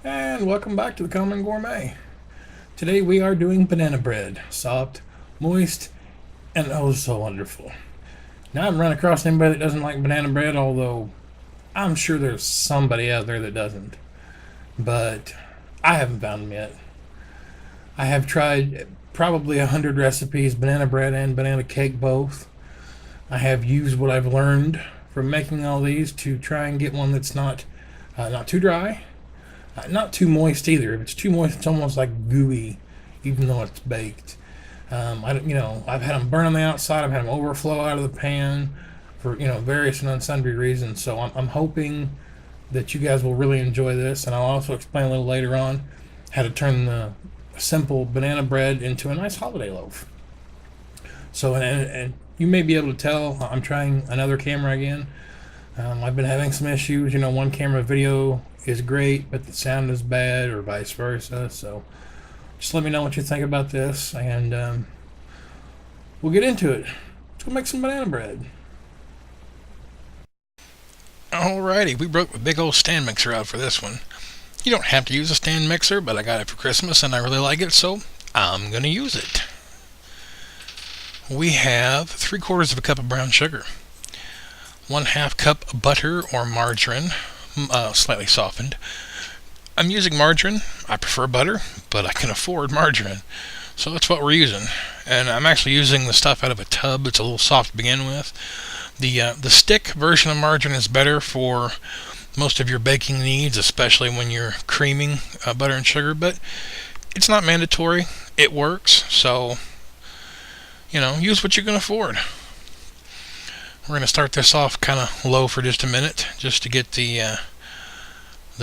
And welcome back to the Common Gourmet. Today we are doing banana bread. Soft, moist, and oh so wonderful. Now I haven't run across anybody that doesn't like banana bread, although I'm sure there's somebody out there that doesn't. But I haven't found them yet. I have tried probably 100 recipes, banana bread and banana cake both. I have used what I've learned from making all these to try and get one that's not too dry, not too moist either. If it's too moist, it's almost like gooey, even though it's baked. I've had them burn on the outside. I've had them overflow out of the pan for various and sundry reasons. So I'm hoping that you guys will really enjoy this, and I'll also explain a little later on how to turn the simple banana bread into a nice holiday loaf. So and you may be able to tell I'm trying another camera again. I've been having some issues. One camera video is great, but the sound is bad, or vice versa. So just let me know what you think about this, and we'll get into it. Let's go make some banana bread. Alrighty, we broke the big old stand mixer out for this one. You don't have to use a stand mixer, but I got it for Christmas and I really like it, so I'm going to use it. We have 3/4 of a cup of brown sugar, 1/2 cup butter or margarine, slightly softened. I'm using margarine. I prefer butter, but I can afford margarine, so that's what we're using. And I'm actually using the stuff out of a tub. It's a little soft to begin with. The stick version of margarine is better for most of your baking needs, especially when you're creaming butter and sugar, but it's not mandatory. It works, so use what you can afford. We're going to start this off kind of low for just a minute, just to get the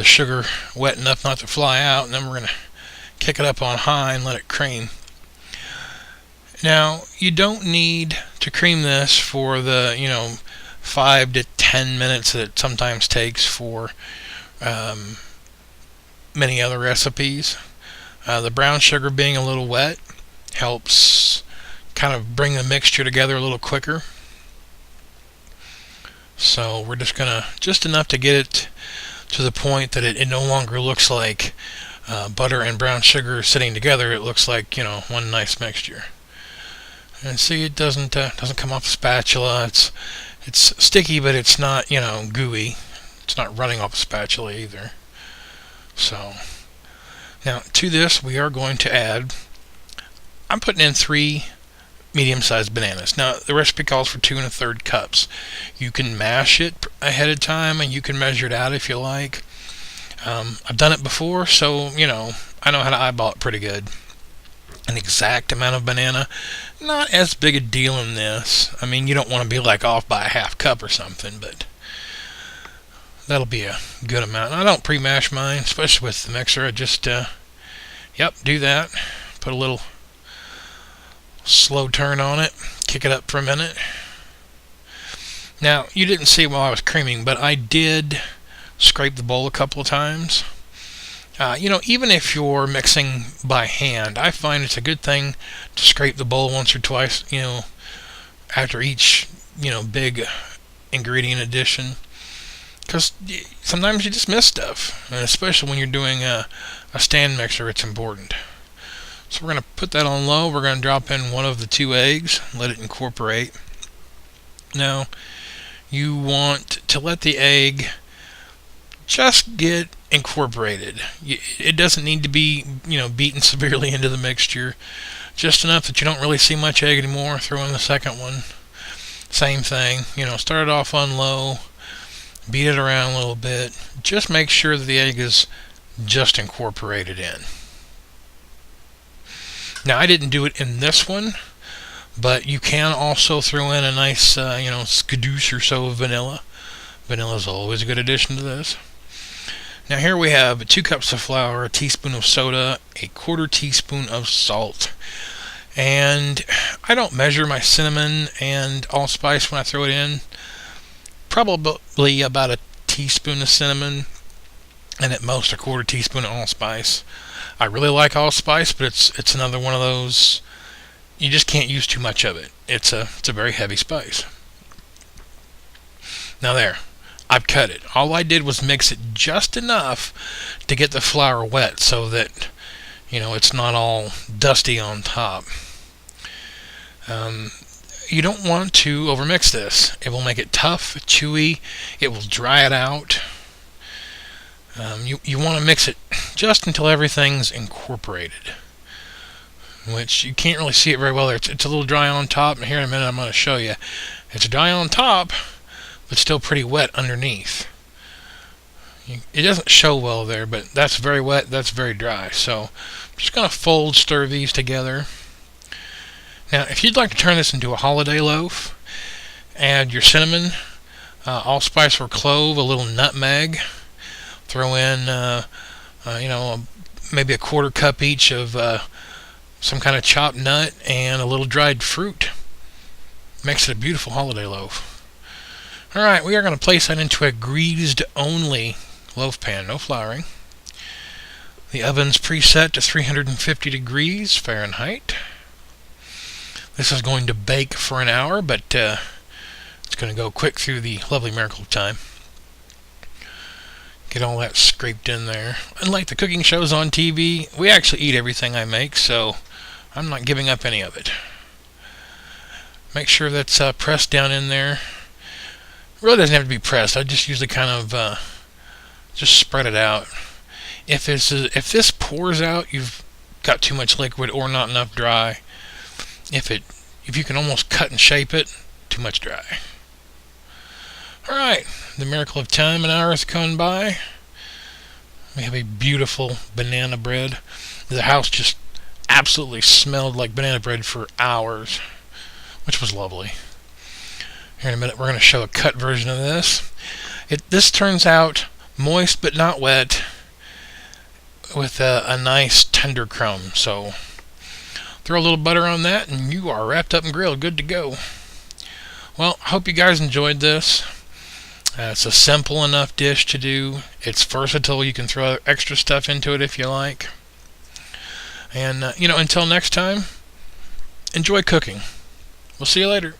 sugar wet enough not to fly out, and then we're going to kick it up on high and let it cream. Now, you don't need to cream this for the 5 to 10 minutes that it sometimes takes for many other recipes. The brown sugar being a little wet helps kind of bring the mixture together a little quicker. So we're just enough to get it to the point that it no longer looks like butter and brown sugar sitting together. It looks like one nice mixture. And see, it doesn't come off the spatula. It's sticky, but it's not gooey. It's not running off the spatula either. So now to this we are going to add. I'm putting in 3 medium-sized bananas. Now the recipe calls for 2 1/3 cups. You can mash it ahead of time, and you can measure it out if you like. I've done it before, so I know how to eyeball it pretty good. An exact amount of banana, not as big a deal in this. I mean, you don't want to be like off by a 1/2 cup or something, but that'll be a good amount. I don't pre-mash mine, especially with the mixer. I just do that. Put a little slow turn on it, kick it up for a minute. Now, you didn't see while I was creaming, but I did scrape the bowl a couple of times. Even if you're mixing by hand, I find it's a good thing to scrape the bowl once or twice, after each, big ingredient addition. Because sometimes you just miss stuff, and especially when you're doing a stand mixer, it's important. So we're going to put that on low. We're going to drop in 1 of the 2 eggs, let it incorporate. Now, you want to let the egg just get incorporated. It doesn't need to be, beaten severely into the mixture. Just enough that you don't really see much egg anymore. Throw in the second one. Same thing. Start it off on low. Beat it around a little bit. Just make sure that the egg is just incorporated in. Now, I didn't do it in this one, but you can also throw in a nice, skadoosh or so of vanilla. Vanilla is always a good addition to this. Now here we have 2 cups of flour, a teaspoon of soda, a 1/4 teaspoon of salt. And I don't measure my cinnamon and allspice when I throw it in. Probably about a teaspoon of cinnamon, and at most a 1/4 teaspoon of allspice. I really like allspice, but it's another one of those, you just can't use too much of it. It's a very heavy spice. Now there, I've cut it. All I did was mix it just enough to get the flour wet so that, it's not all dusty on top. You don't want to overmix this. It will make it tough, chewy. It will dry it out. You want to mix it just until everything's incorporated, which you can't really see it very well there. It's a little dry on top, and here in a minute I'm going to show you. It's dry on top, but still pretty wet underneath. It doesn't show well there, but that's very wet, that's very dry. So I'm just going to stir these together. Now, if you'd like to turn this into a holiday loaf, add your cinnamon, allspice or clove, a little nutmeg, throw in, maybe a 1/4 cup each of some kind of chopped nut and a little dried fruit. Makes it a beautiful holiday loaf. Alright, we are going to place that into a greased only loaf pan, no flouring. The oven's preset to 350 degrees Fahrenheit. This is going to bake for an hour, but it's going to go quick through the lovely miracle of time. Get all that scraped in there. Unlike the cooking shows on TV, we actually eat everything I make, so I'm not giving up any of it. Make sure that's pressed down in there. It really doesn't have to be pressed. I just usually kind of just spread it out. If this pours out, you've got too much liquid or not enough dry. If you can almost cut and shape it, too much dry. Alright, the miracle of time, an hour has gone by. We have a beautiful banana bread. The house just absolutely smelled like banana bread for hours, which was lovely. Here in a minute we're going to show a cut version of this. This turns out moist but not wet, with a nice tender crumb. So throw a little butter on that and you are wrapped up and grilled, good to go. Well, I hope you guys enjoyed this. It's a simple enough dish to do. It's versatile. You can throw extra stuff into it if you like. And, until next time, enjoy cooking. We'll see you later.